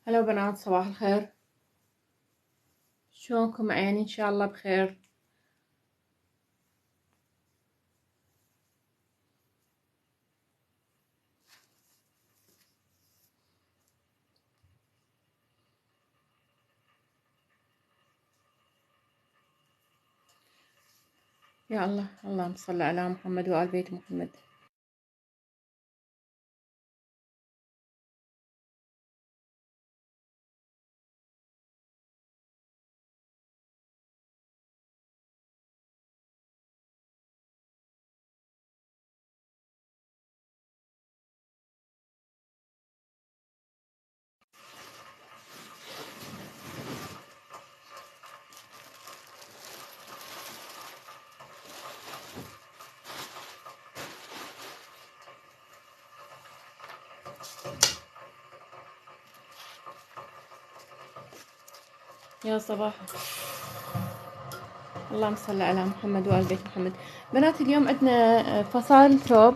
هلا بنات، صباح الخير. شلونكم عيني؟ ان شاء الله بخير. يا الله، اللهم صل على محمد وآل بيت محمد. يا صباح، اللهم صل على محمد وآل بيت محمد. بنات، اليوم عندنا فصائل ثوب.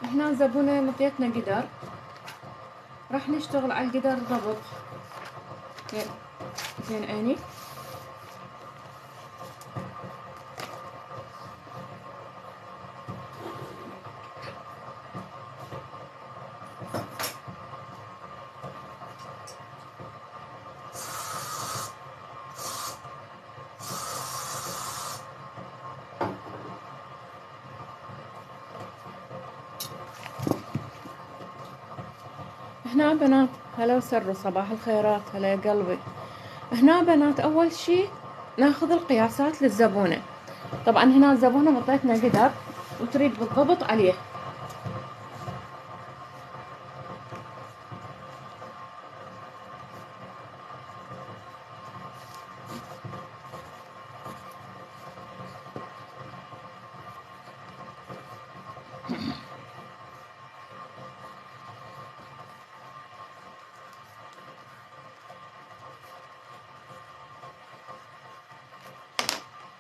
هنا زبونة مطيتنا قدر، راح نشتغل على القدر ضبط. زين عيني. هنا بنات، هلا وسر، صباح الخيرات، هلا يا قلبي. هنا بنات، اول شي ناخذ القياسات للزبونة. طبعا هنا الزبونة مطيتنا قدر وتريد بالضبط عليه.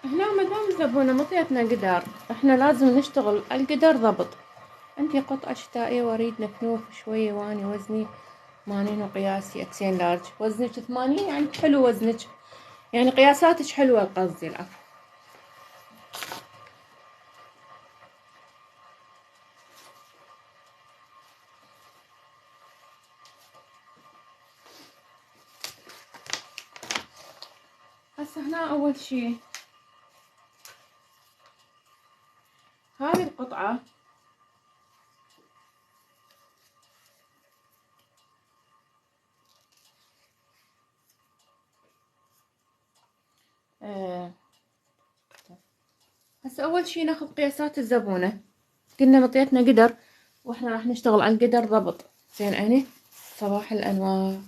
هنا مدام الزبونة مطيتنا قدر، احنا لازم نشتغل القدر ضبط. عندي قطعة شتائية واريد نفنوف شوية، واني وزني 80 وقياسي اكسين لارج. وزنك 80 يعني حلو وزنك، يعني قياساتك حلوة قصدي، العفو. هسه هنا اول شي هذه القطعة آه. هسه اول شي ناخذ قياسات الزبونة. قلنا مطيتنا قدر واحنا راح نشتغل على القدر ضبط. زين عيني، صباح الانوار.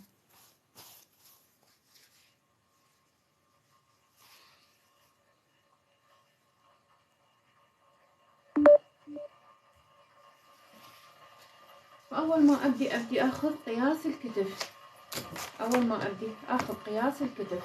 فأول ما أبدي أخذ قياس الكتف. أول ما أبدي أخذ قياس الكتف.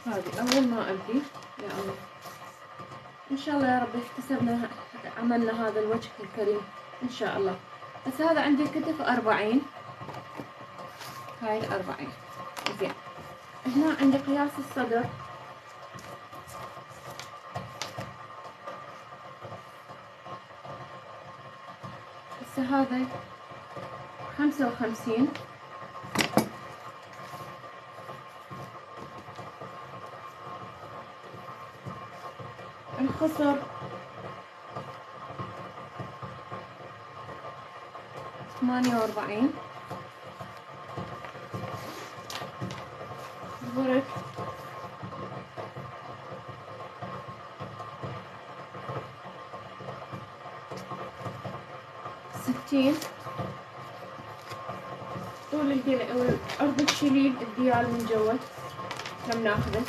هذه أول ما أبدي. يا الله، إن شاء الله يا رب اكتسبنا عملنا هذا الوجه الكريم إن شاء الله. بس هذا عندي الكتف 40. هاي 40. زين. هنا عندي قياس الصدر. هسه هذا 55. الخصر 48. الظرف 60. طول أرض الشليل الديال من جوا كم ناخذه.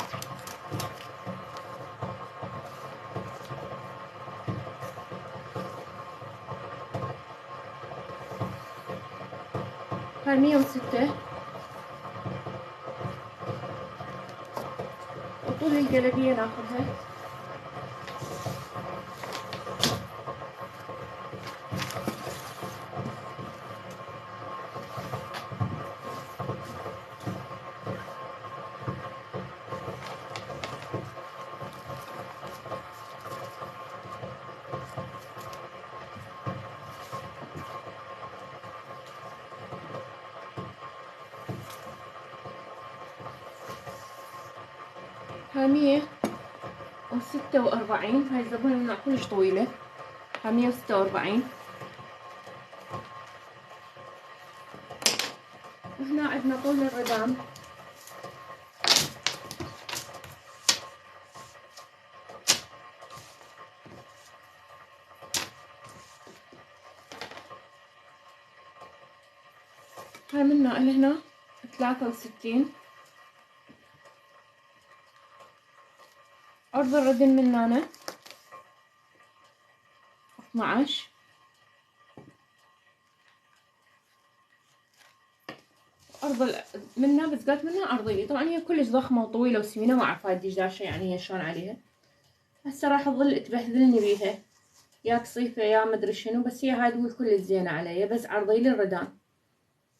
هاي 106 وطول الجلبية ناخذها. ها 146. هاي الزبونة منها كلش طويلة. ها 146. وهنا عندنا طول الردان. هاي من هنا إلى هنا 63. أرض الردن من هنا 12. منها بزقات منها أرضية. طبعا هي كلش ضخمة وطويلة وسمينة، ما أعرف هاي الدجاجة يعني هي شلون عليها. هسه راح تظل تبهذلني بيها يا قصيفة يا مدري شنو، بس هي هاي تقول كلش زينة علي، بس عرضيلي الردان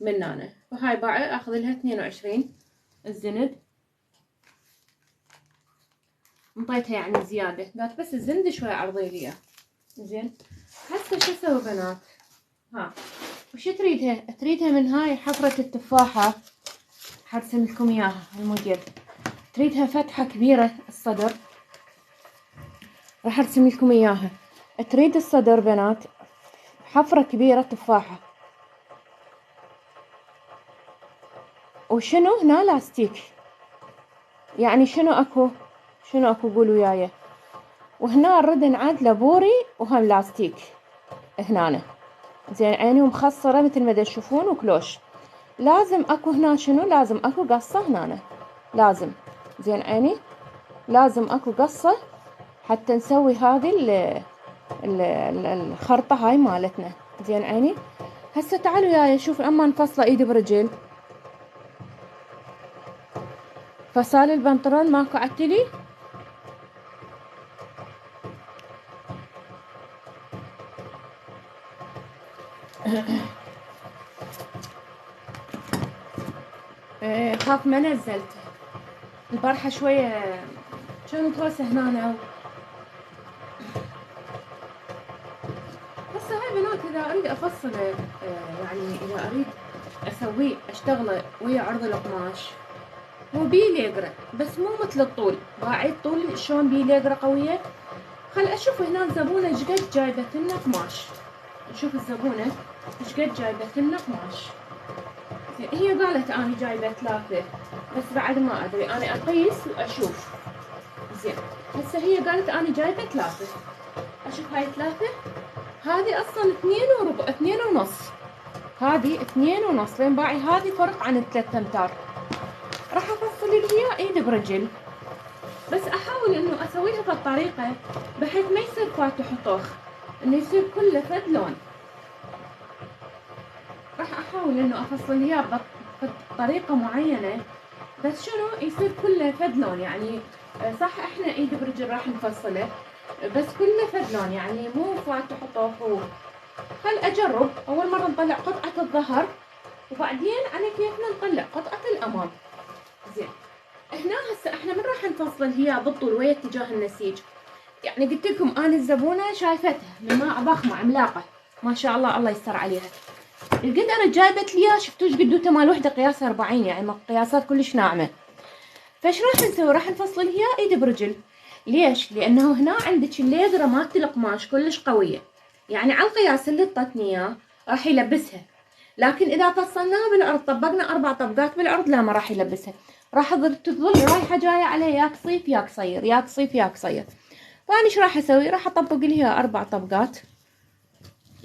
من هنا. فهاي باعي اخذ لها 22 الزند. انطيتها يعني زيادة، قالت بس الزند شوي عرضيلي اياه. زين هسه شو اسوي بنات؟ ها وش تريدها؟ تريدها من هاي حفرة التفاحة، حرسم لكم اياها الموديل. تريدها فتحة كبيرة الصدر، راح ارسم لكم اياها. تريد الصدر بنات حفرة كبيرة تفاحة، وشنو هنا لاستيك. يعني شنو اكو قولوا وياي. وهنا الردن عاد لبوري وهم لاستيك هنا زين عيني ومخصرة مثل ما تشوفون وكلوش. لازم اكو هنا شنو؟ لازم اكو قصة هنا، لازم زين عيني لازم اكو قصة حتى نسوي هذه الخرطة هاي مالتنا. زين عيني هسه تعالوا وياي شوف اما نفصله ايدي برجل. فصال البنطلون ماكو عتلي. خاف ما نزلته البارحة شوية كان متوسع هنا. هسه هاي بنات اذا اريد افصله يعني اذا اريد اسويه اشتغله ويا عرض القماش هو بيه ليقرة بس مو مثل الطول. باعي طول شلون بيه ليقرة قوية. خل اشوف هنا الزبونة ايش قد جايبت لنا قماش. نشوف الزبونة ايش قد جايبت لنا قماش. هي قالت انا جايبه 3 بس بعد ما ادري انا اقيس واشوف. زين هسه هي قالت انا جايبه 3. اشوف هاي 3 هذه اصلا 2 ونص. هذه 2 ونص لين باعي هذه فرق عن 3 امتار. راح افصل لي ايد برجل بس احاول انه اسويها بالطريقه بحيث ما يصير فاتح وطوخ، انه يصير كله فد لون. راح احاول انه افصل اياه بطريقه معينه بس شنو يصير كله فد لون. يعني صح احنا ايد برجل راح نفصله بس كله فد لون يعني مو فاتح وطوخ. خل اجرب. اول مره نطلع قطعه الظهر وبعدين على كيفنا نطلع قطعه الامام. زين هنا هسه احنا من راح نفصل هي بالطول ويا اتجاه النسيج. يعني قلت لكم انا الزبونه شايفتها من ضخمه عملاقه ما شاء الله الله يستر عليها. القد انا جايبت لي شفتوا ايش قدوته مال وحده قياس 40 يعني قياسات كلش ناعمه. فايش راح نسوي؟ راح نفصل هي ايد برجل. ليش؟ لانه هنا عندك الليقره مالت القماش كلش قويه يعني على القياس اللي اعطتني اياه راح يلبسها. لكن اذا فصلناها بالعرض طبقنا 4 طبقات بالعرض لا ما راح يلبسها. راح تظل رايحه جايه عليه يا قصيف يا قصير يا قصيف يا قصير. فانا ايش راح اسوي؟ راح اطبق لها 4 طبقات.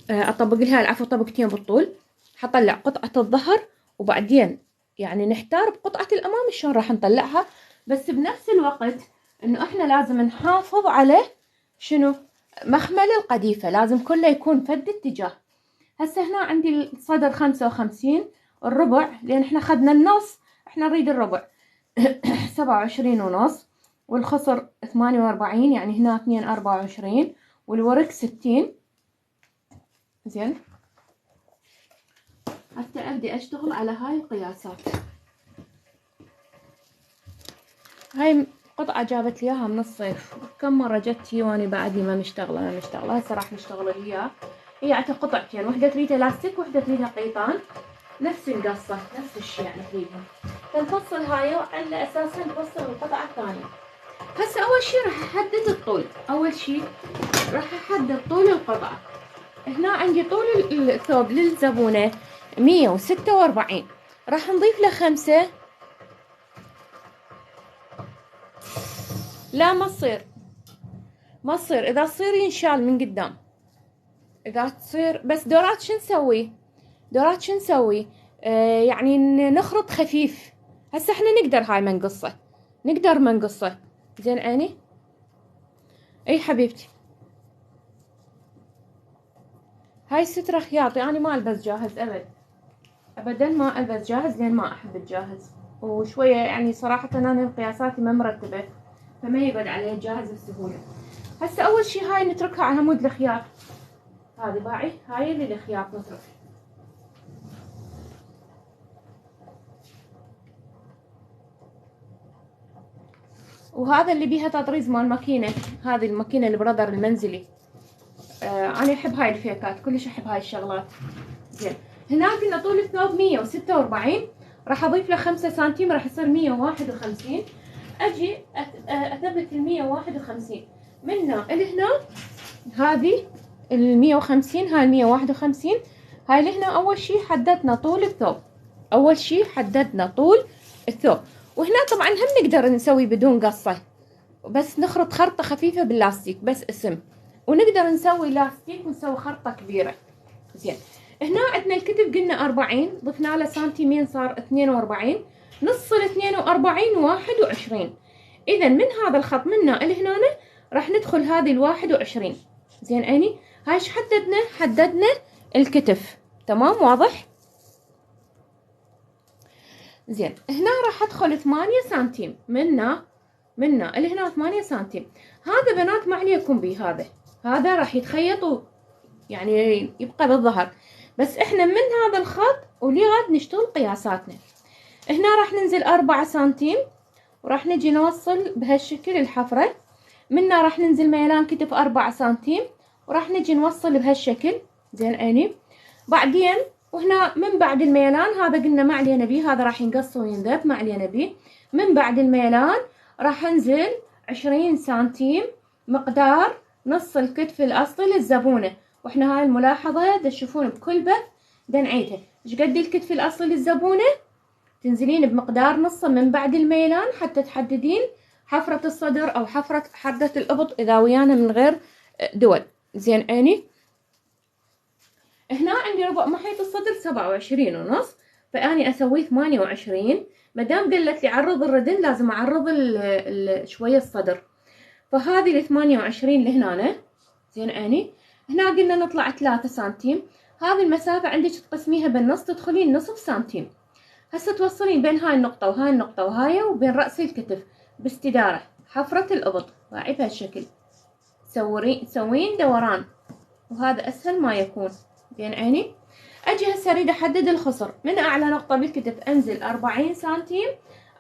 اطبق لها العفو طبقتين بالطول. حطلع قطعه الظهر وبعدين يعني نحتار بقطعة الأمام شلون راح نطلعها، بس بنفس الوقت إنه إحنا لازم نحافظ على شنو؟ مخمل القديفة لازم كله يكون فد اتجاه. هسه هنا عندي الصدر 55، الربع لأن إحنا خدنا النص، إحنا نريد الربع 27.5، والخصر 48 يعني هنا 2 24، والورك 60. زين حتى أبدي أشتغل على هاي القياسات. هاي قطعة جابت لي إياها من الصيف، كم مرة جت هي وأنا بعدني ما مشتغلة هسه راح نشتغل هي عندها قطعتين، وحدة تريدها لاستيك وحدة تريدها قيطان، نفس القصة نفس الشيء يعني تريدها. فنفصل هاي وعلى أساسها نفصل القطعة الثانية. هسه أول شي راح أحدد الطول، أول شي راح أحدد طول القطعة. هنا عندي طول الثوب للزبونة 146، راح نضيف له 5. لا ما تصير إذا تصير ينشال من قدام، إذا تصير بس دورات شو نسوي؟ يعني نخرط خفيف. هسه احنا نقدر هاي منقصه، زين عيني. اي حبيبتي هاي سترة خياطي، أنا ما ألبس جاهز أبدا ما ألبس جاهز لأن ما أحب الجاهز، وشوية يعني صراحة أنا قياساتي ما مرتبة فما يقعد علي جاهز بسهولة. هسه أول شي هاي نتركها على عمود الخياط، هذه باعي هاي اللي الخياط نترك. وهذا اللي بيها تطريز مال ماكينة، هذه الماكينة البرادر المنزلي. أنا أحب هاي الفيكات، كلش أحب هاي الشغلات. زين هنا قلنا طول الثوب 146، راح أضيف له 5 سنتيم راح يصير 151. أجي أثبت 151 من هنا لهنا، هذه 150 هاي 151، هاي لهنا. أول شي حددنا طول الثوب، وهنا طبعا هم نقدر نسوي بدون قصة، بس نخرط خرطة خفيفة باللاستيك بس اسم، ونقدر نسوي لاستيك ونسوي خرطة كبيرة. زين هنا عندنا الكتف قلنا 40، ضفنا له سنتيمين صار 42، نص ال 42 21. إذا من هذا الخط منا لهنا راح ندخل هذه ال 21. زين عيني هاي ايش حددنا الكتف، تمام واضح. زين هنا راح ادخل 8 سنتيم منا لهنا 8 سنتيم. هذا بنات ما عليكم بيه، هذا راح يتخيط يعني يبقى بالظهر، بس احنا من هذا الخط ولغاية نشتغل قياساتنا. هنا راح ننزل 4 سنتيم وراح نجي نوصل بهالشكل الحفرة، منا راح ننزل ميلان كتف 4 سنتيم وراح نجي نوصل بهالشكل. زين عيني بعدين وهنا من بعد الميلان هذا قلنا ما علينا بيه، هذا راح ينقص وينذب ما علينا بيه. من بعد الميلان راح انزل 20 سنتيم مقدار نص الكتف الاصلي للزبونة. واحنا هاي الملاحظة تشوفون بكل بث نعيدها، ايش قد الكتف الاصلي للزبونة تنزلين بمقدار نصه من بعد الميلان حتى تحددين حفرة الصدر او حردة الابط اذا ويانا من غير دول. زين عيني هنا عندي ربع محيط الصدر 27.5، فاني اسويه 28. مدام قالت لي عرض الردن لازم اعرض شويه الصدر، فهذه ال 28 لهنا. زين عيني هنا قلنا نطلع 3 سنتيم، هذه المسافه عندك تقسميها بالنص تدخلين نصف سنتيم. هسه توصلين بين هاي النقطه وهاي النقطه وهاي وبين راس الكتف باستداره حفره الابط راعي بهالشكل، تسوين دوران وهذا اسهل ما يكون. زين عيني اجي هسه اريد احدد الخصر، من اعلى نقطه بالكتف انزل 40 سنتيم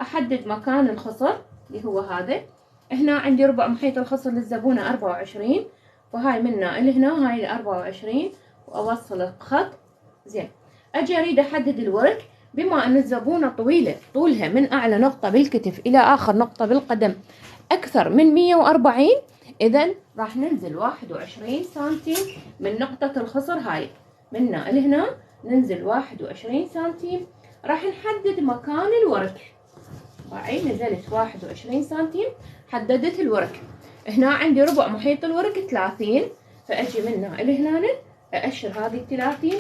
احدد مكان الخصر اللي هو هذا. هنا عندي ربع محيط الخصر للزبونه 24، وهاي منا لهنا هاي 24 واوصل بخط. زين اجي اريد احدد الورك، بما ان الزبونه طويله طولها من اعلى نقطه بالكتف الى اخر نقطه بالقدم اكثر من 140، اذا راح ننزل 21 سنتيم من نقطة الخصر هاي منا لهنا، ننزل 21 سنتيم راح نحدد مكان الورك. باعي نزلت 21 سنتيم حددت الورك. هنا عندي ربع محيط الورك 30، فاجي منا لهنا أأشر هذه 30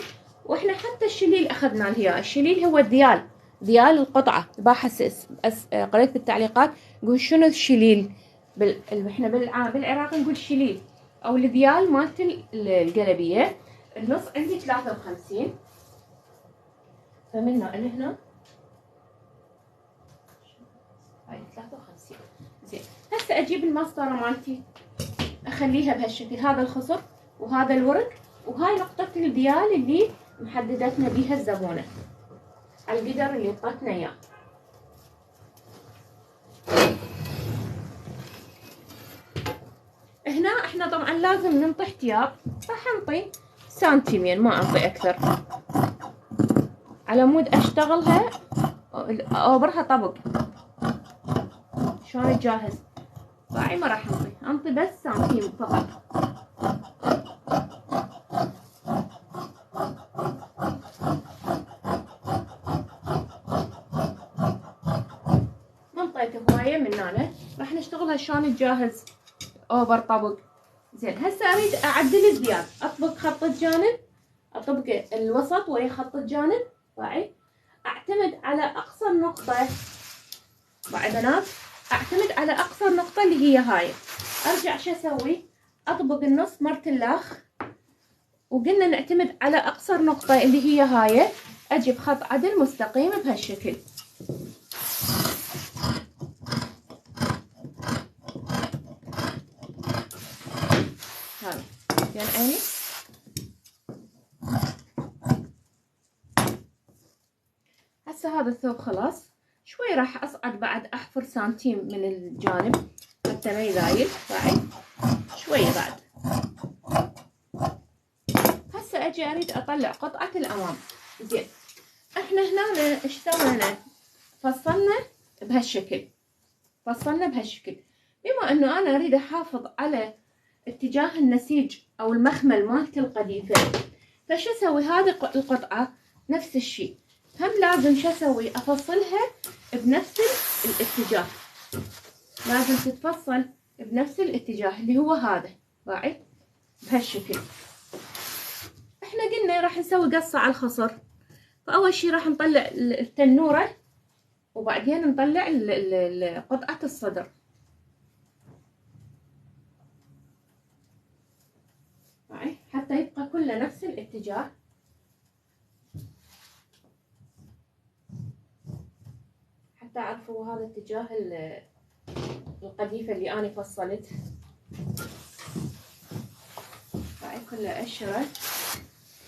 واحنا حتى الشليل اخذنا الهياء، الشليل هو الذيال، ذيال القطعه. باحث قريت بالتعليقات يقول شنو الشليل، احنا بالعراق نقول شليل او الذيال مالت القلبيه. النص عندي 53، فمن هنا لهنا هاي 53. زين هسه اجيب المسطره مالتي اخليها بهالشكل، هذا الخصر وهذا الورق وهاي نقطه الذيال اللي محددتنا بيها الزبونه على القدر اللي اعطتنا اياه. هنا احنا طبعا لازم ننطي احتياط، راح انطي سنتيمين ما انطي اكثر على مود اشتغلها اوبرها طبق. شلون تجهز باعي ما راح انطي بس سنتيم فقط. ما انطيته هوايه من هنا، راح نشتغلها شلون تجهز اوبر طبق. زين هسه اريد اعدل الزياد، اطبق خط الجانب، اطبق الوسط ويا خط الجانب باعي، اعتمد على اقصر نقطه باعي بنات، اعتمد على اقصر نقطه اللي هي هاي. ارجع شو اسوي؟ اطبق النص مرت الاخ، وقلنا نعتمد على اقصر نقطه اللي هي هاي، اجيب خط عدل مستقيم بهالشكل. هاي زين عيني. هسه هذا الثوب خلاص، شوي راح اصعد بعد احفر سنتيم من الجانب حتى ما يزايد باعي شوي بعد. هسه اجي اريد اطلع قطعة الامام. زين احنا هنا ايش سوينا؟ فصلنا بهالشكل، فصلنا بهالشكل. بما انه انا اريد احافظ على اتجاه النسيج او المخمل مالت القذيفة، فشو اسوي؟ هذه القطعة نفس الشيء هم لازم شو اسوي؟ افصلها بنفس الاتجاه، لازم تتفصل بنفس الاتجاه اللي هو هذا باعي بهالشكل. احنا قلنا راح نسوي قصة على الخصر، فاول شي راح نطلع التنورة وبعدين نطلع قطعة الصدر باعي حتى يبقى كله نفس الاتجاه. حتى تعرفوا هذا اتجاه القذيفة اللي أنا فصلت باعي كله أشرة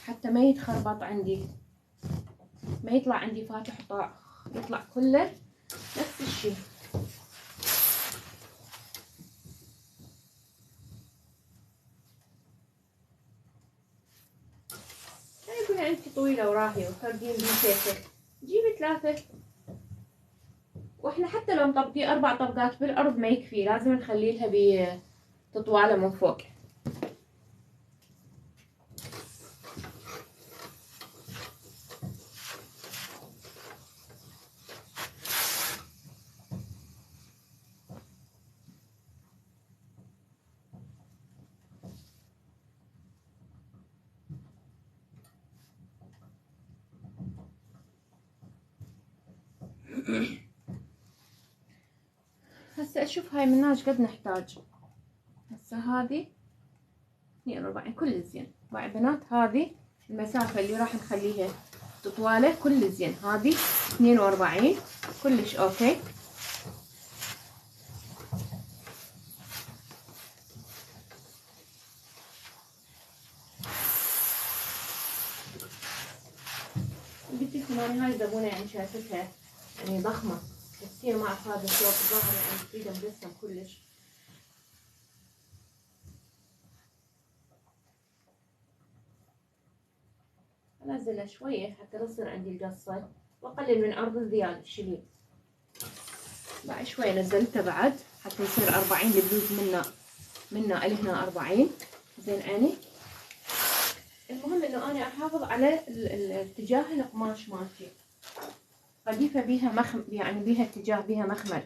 حتى ما يتخربط عندي، ما يطلع عندي فاتح طاع، يطلع كله نفس الشيء. يقول انت طويلة وراهية وفردين بكيفك، جيبي 3. واحنا حتى لو نطبقي 4 طبقات بالارض ما يكفي، لازم نخلي لها بتطواله من فوق. هسه اشوف هاي منها ايش قد نحتاج. هسه هذه 42 كل زين باعي بنات، هذه المسافة اللي راح نخليها تطواله كل زين، هذه 42 كلش اوكي. قلت لكم انا هاي زبونة يعني شايفتها يعني ضخمة، تصير مع هذا الثوب الظهر يعني تريده مجسم كلش. انزلها شوية حتى تصير عندي القصة، واقلل من عرض الذيال الشليل. بعد شوي نزلته بعد حتى يصير 40 البلوز منا لهنا 40 زين عيني. المهم انه انا احافظ على الاتجاه القماش مالتي، قذيفة بيها يعني بيها اتجاه، بيها مخمل.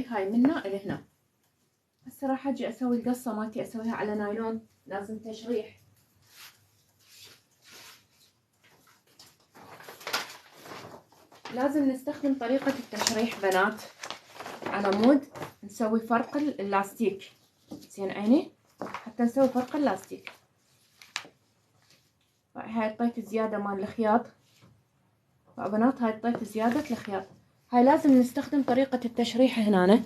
هاي من هنا الى هنا. هسه راح اجي اسوي القصة مالتي، اسويها على نايلون، لازم تشريح. لازم نستخدم طريقة التشريح بنات على مود نسوي فرق اللاستيك. زين عيني، حتى نسوي فرق اللاستيك. هاي الطيف زيادة مال الخياط بنات، هاي الطيف زيادة الخياط. هاي لازم نستخدم طريقة التشريح هنا.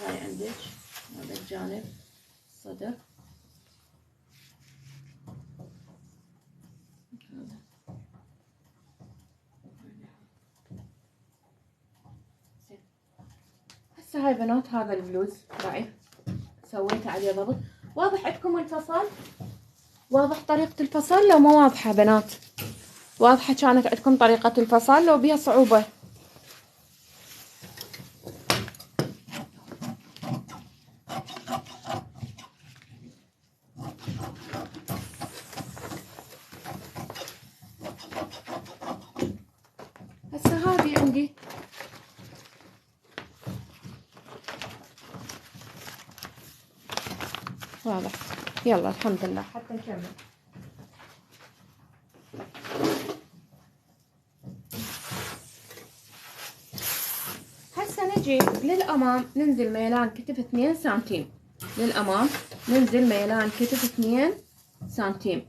هاي عندك هذا الجانب الصدر، هسه هاي بنات هذا البلوز ضعيف سويته عليه ضبط. واضح عندكم الفصل؟ واضح طريقة الفصل لو ما واضحة بنات؟ واضحة كانت عندكم طريقة الفصل لو بيها صعوبة؟ هسه هذه عندي واضح. يلا الحمد لله حتى نكمل. هسه نجي للأمام ننزل ميلان كتف 2 سنتيم. للأمام ننزل ميلان كتف 2 سنتيم.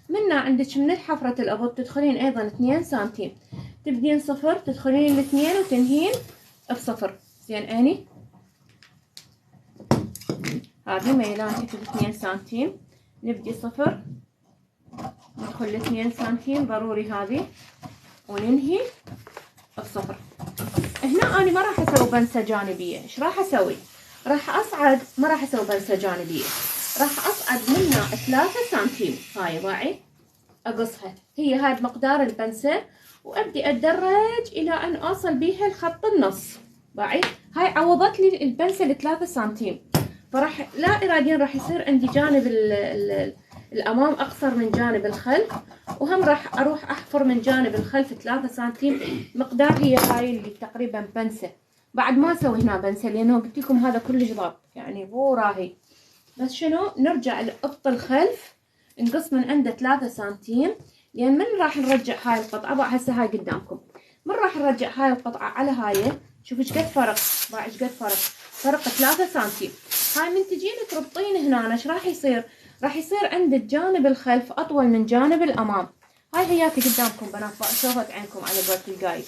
منا عندك من حفرة الأبط تدخلين أيضا 2 سنتيم، تبدين صفر تدخلين الاثنين وتنهين بصفر. زين عيني، هذه ميلان كتف 2 سنتيم، نبدي صفر ندخل 2 سنتيم ضروري هذه وننهي بصفر. هنا أنا ما راح أسوي بنسة جانبية. إيش راح أسوي؟ راح أصعد، ما راح أسوي بنسة جانبية، راح أصعد منها 3 سنتيم. هاي ضاعي أقصها، هي هاي بمقدار البنسة، وأبدي أتدرج إلى أن أوصل بيها لخط النص. باعي هاي عوضت لي البنسة 3 سنتيم، فراح لا إراديا راح يصير عندي جانب الأمام أقصر من جانب الخلف، وهم راح أروح أحفر من جانب الخلف 3 سنتيم مقدار هي هاي اللي تقريبا بنسة. بعد ما أسوي هنا بنسة لأنه قلت لكم هذا كلش ضاب يعني مو راهي، بس شنو نرجع لقط الخلف نقص من عنده 3 سنتيم. لأن من راح نرجع هاي القطعة بقى هسه هاي قدامكم، من راح نرجع هاي القطعة على هاي شوف ايش قد فرق، بقى ايش قد فرق 3 سنتيم. هاي من تجين تربطين هنا ايش راح يصير؟ راح يصير عند الجانب الخلف اطول من جانب الامام. هاي هياتي قدامكم بنات بقى اشوفت عينكم على قولة القايد.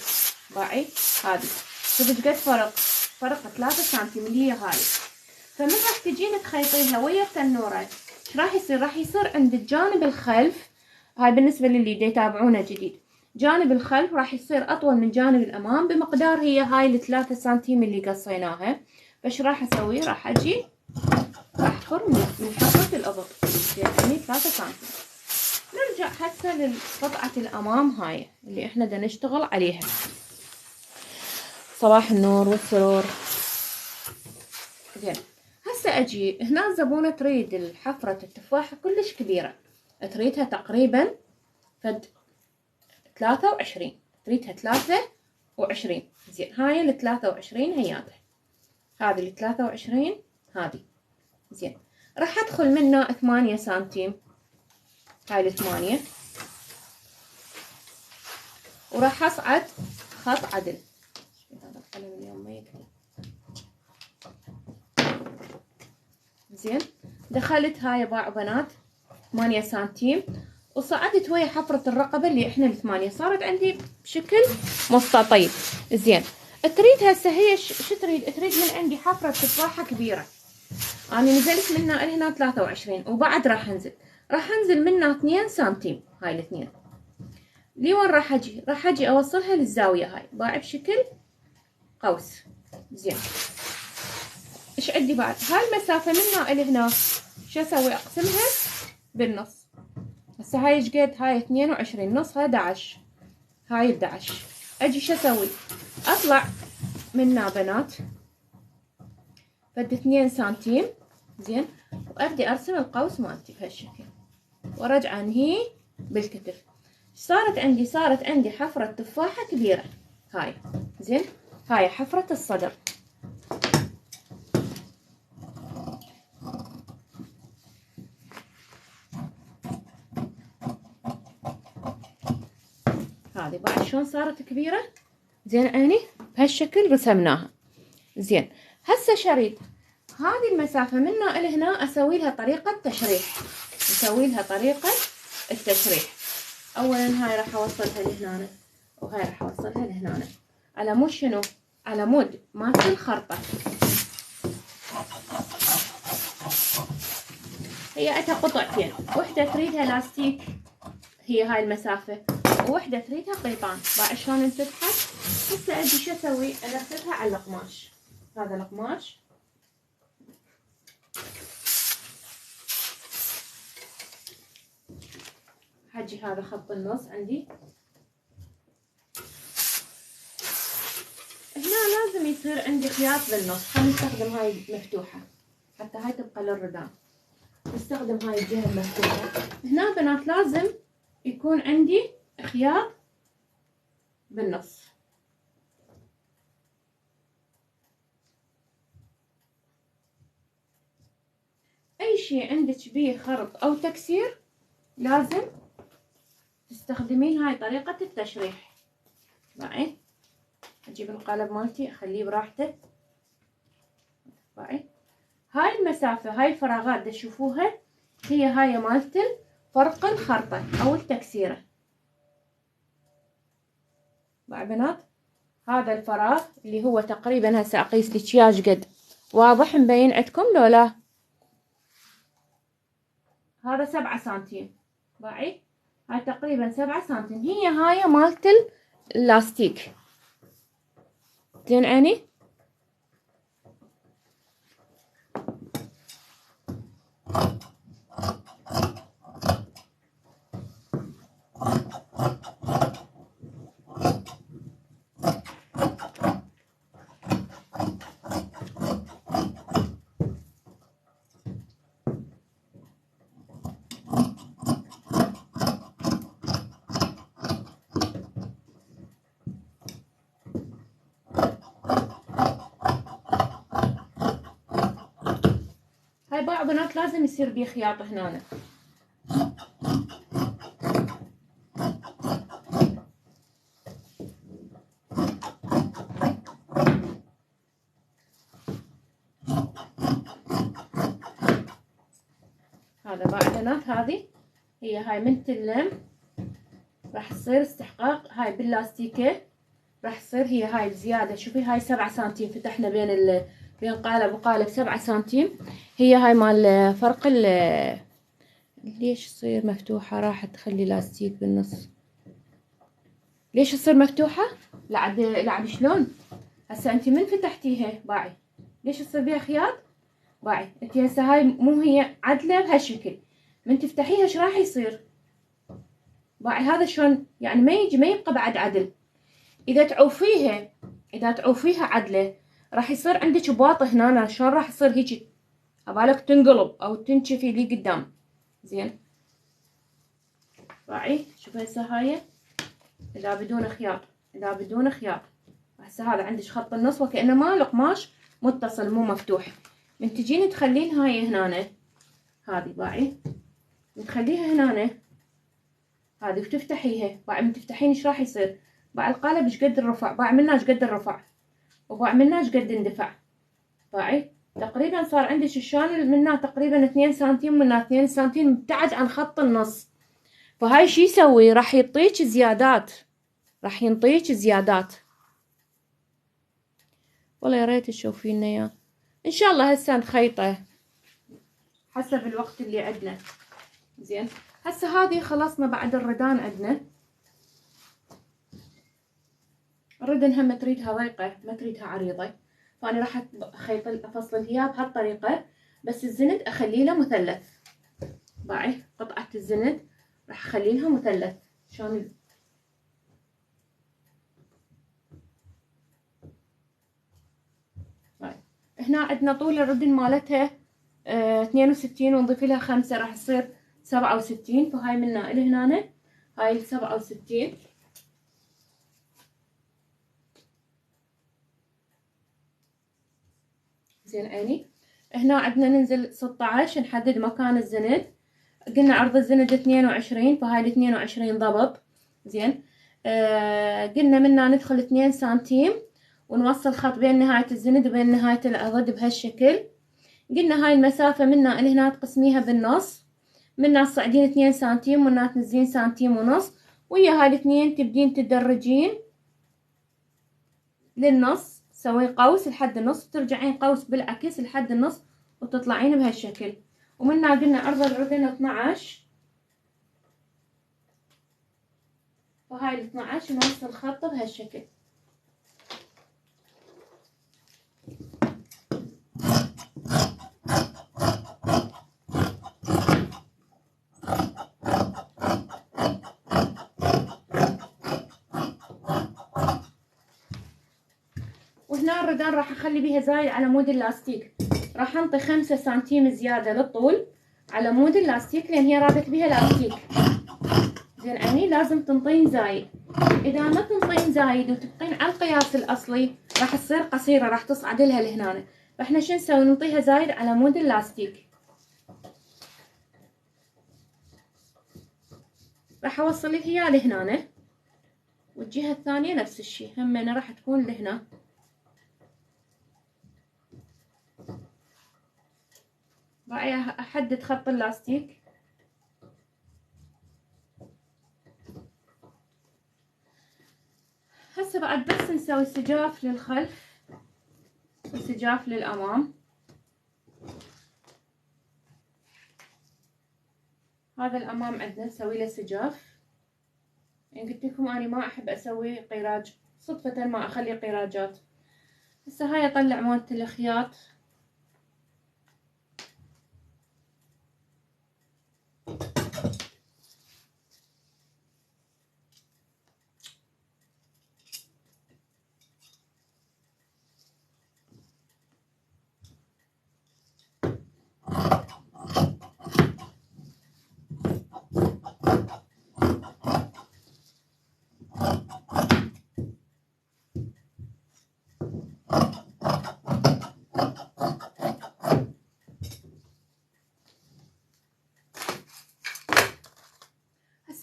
باعي هذه شوف ايش قد فرق 3 سنتيم اللي هي هاي. فمن راح تجين تخيطيها ويا التنورة ايش راح يصير؟ راح يصير عند الجانب الخلف، هاي بالنسبة للي يتابعونا جديد، جانب الخلف راح يصير أطول من جانب الأمام بمقدار هي هاي 3 سنتيم اللي قصيناها. فايش راح أسوي؟ راح أجي أحفر من حفرة الأبط يعني 3 سنتيم. نرجع هسه لقطعة الأمام هاي اللي احنا دا نشتغل عليها. صباح النور والسرور. زين هسه أجي هنا الزبونة تريد الحفرة التفاحة كلش كبيرة، تريدها تقريبا فد 23، تريدها 23. زين هاي 23 هياتها، هذه 23 هذه. زين راح ادخل منها 8 سنتيم، هاي 8، وراح اصعد خط عدل. هذا القلم اليوم ما يكفي. زين دخلت هاي باع بنات 8 سنتيم، وصعدت ويا حفرة الرقبة اللي احنا 8، صارت عندي بشكل مستطيل. زين تريد هسه هي شو تريد؟ تريد من عندي حفرة تفاحة كبيرة. انا نزلت منها لهنا 23 وبعد راح انزل منها 2 سنتيم. هاي الاثنين لوين راح اجي؟ راح اجي اوصلها للزاوية هاي باع بشكل قوس. زين ايش عندي بعد؟ هاي المسافة منها لهنا شو اسوي؟ اقسمها بالنص. هسه هسه هاي ايش قد؟ هاي 22 نصها 11. هاي 11. اجي شو اسوي؟ اطلع منها بنات فد 2 سنتيم زين، وابدي ارسم القوس مالتي بهالشكل وارجع انهي بالكتف. صارت عندي حفرة تفاحة كبيرة هاي زين. هاي حفرة الصدر. هذه بعد شلون صارت كبيرة زين. اني بهالشكل رسمناها زين. هسه شريط هذه المسافة من هنا إلى هنا اسوي لها طريقة تشريح. نسوي لها طريقة التشريح. اولا هاي راح اوصلها لهنا، وهاي راح اوصلها لهنا على مود شنو؟ على مود مالت الخرطة. هي عندها قطعتين، وحدة تريدها لاستيك هي هاي المسافة، ووحدة تريدها قيطان. بعد شلون انفتحت؟ هسه ابي شو اسوي؟ انفذها على القماش. هذا القماش حجي هذا خط النص عندي هنا. لازم يصير عندي خياط بالنص. خلينا نستخدم هاي مفتوحة حتى هاي تبقى للردان. نستخدم هاي الجهة المفتوحة. هنا بنات لازم يكون عندي خياط بالنص. اي شيء عندك بيه خرط او تكسير لازم تستخدمين هاي طريقة التشريح. معي اجيب القلم مالتي اخليه براحته. معي هاي المسافة، هاي الفراغات تشوفوها هي هاي مالت فرق الخرطة او التكسيرة. مع بنات هذا الفراغ اللي هو تقريبا هسه اقيس لك اياه قد. واضح مبين عندكم لو لا؟ هذا 7 سنتيم. باعي هاي تقريبا 7 سنتيم. هي هاي مالت اللاستيك زين. عيني هاي باع بنات لازم يصير بيه خياطة هنا. هذا باع بنات هذه هي هاي من تلم راح تصير استحقاق هاي باللاستيكة. راح تصير هي هاي الزيادة. شوفي هاي 7 سنتيم فتحنا بين قالب وقالب 7 سنتيم. هي هاي مال فرق ليش تصير مفتوحة؟ راح تخلي لاستيك بالنص. ليش تصير مفتوحة؟ لعد شلون؟ هسه انت من فتحتيها باعي ليش تصير بيها خياط؟ باعي انت هسه هاي مو هي عدلة بهالشكل، من تفتحيها ايش راح يصير؟ باعي هذا شلون يعني ما يبقى بعد عدل. اذا تعوفيها عدلة راح يصير عندك بواطة هنا. شلون راح يصير هيجي؟ عبالك تنقلب او تنشفي لي قدام زين. باعي شوفي هسه هاي اذا بدون خياط هسه هذا عندك خط النص وكأنما القماش متصل مو مفتوح. من تجين تخلين هاي هنا هذه باعي تخليها هنا هذه وتفتحيها. باعي من تفتحين ايش راح يصير؟ باعي القالب ايش قد الرفع؟ باعي منها ايش قد الرفع؟ وباعي منها ايش قد اندفع؟ باعي تقريبا صار عندك شلون منها تقريبا 2 سنتيم منها 2 سنتيم ابتعد عن خط النص. فهاي شي يسوي؟ راح يعطيك زيادات، راح ينطيك زيادات. والله يا ريت تشوفين اياه. ان شاء الله هسه نخيطه حسب الوقت اللي عندنا زين. هسه هذه خلصنا. بعد الردان عندنا الردن هم تريدها ضيقة ما تريدها عريضة، فأنا راح افصل الهياب بهالطريقة. بس الزند اخليه له مثلث. باعي قطعة الزند راح اخلي لها مثلث شلون. طيب هنا عندنا طول الردن مالتها 62 ونضيف لها 5 راح تصير 67. فهاي منا الى هنا هاي 67. زين عيني. هنا عندنا ننزل 16 نحدد مكان الزند. قلنا عرض الزند 22 فهاي ال 22 ضبط. زين قلنا منا ندخل 2 سنتيم ونوصل خط بين نهاية الزند وبين نهاية العضد بهالشكل. قلنا هاي المسافة منا اللي هنا تقسميها بالنص، منا تصعدين 2 سنتيم ومنا تنزلين سنتيم ونص، ويا هاي الاثنين تبدين تدرجين للنص، تسوين قوس لحد النص وترجعين قوس بالعكس لحد النص وتطلعين بهالشكل. ومنا قلنا عرض العردن 12 وهاي ال 12 نوصل خط بهالشكل. وهنا الردان راح اخلي بيها زايد على مود اللاستيك، راح انطي 5 سنتيم زيادة للطول على مود اللاستيك لان هي رادت بيها لاستيك. زين عيني لازم تنطين زايد، اذا ما تنطين زايد وتبقين على القياس الاصلي راح تصير قصيرة، راح تصعد لها لهنا. فاحنا شو نسوي؟ ننطيها زايد على مود اللاستيك. راح اوصل لها اياه لهنا، والجهة الثانية نفس الشي همنا راح تكون لهنا. بعدين احدد خط اللاستيك. هسه بعد بس نسوي سجاف للخلف وسجاف للامام. هذا الامام عندنا نسوي له سجاف. يعني قلت لكم اني ما احب اسوي قيراج، صدفة ما اخلي قيراجات. هسه هاي اطلع مالت الخياط.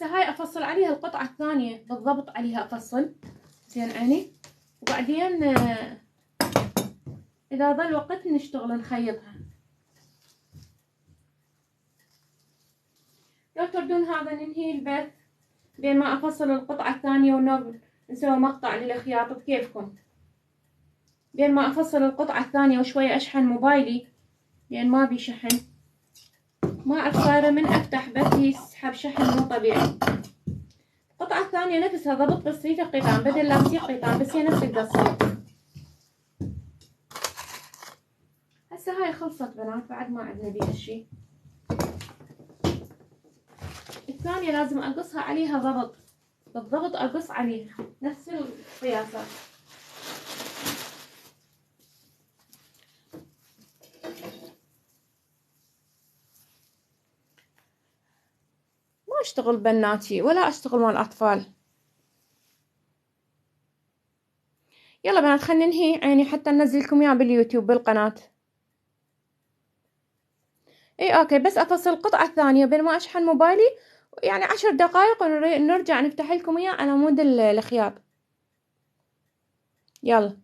هاي افصل عليها القطعة الثانية بالضبط، عليها افصل. زين عيني. وبعدين اذا ظل وقت نشتغل نخيطها. لو تردون هذا ننهي البث بين ما افصل القطعة الثانية ونسوي مقطع للخياط بكيفكم. بين ما افصل القطعة الثانية وشوية اشحن موبايلي لان ما بي شحن، ما اعرف صايرة من افتح بث يسحب شحن مو طبيعي. القطعة الثانية نفسها ضبط بس هي قيطان بدل لاستيك قيطان، بس هي نفس القصة. هسه هاي خلصت بنات، بعد ما عندنا بيها شي. الثانية لازم اقصها عليها ضبط بالضبط، اقص عليها نفس القياسات. ما اشتغل بناتي ولا اشتغل مال اطفال. يلا بنات خلينا ننهي عيني حتى ننزلكم اياه باليوتيوب بالقناة. اي اوكي، بس افصل القطعة الثانية بين ما اشحن موبايلي يعني 10 دقائق ونرجع نفتح لكم اياه على مود الخياط. يلا.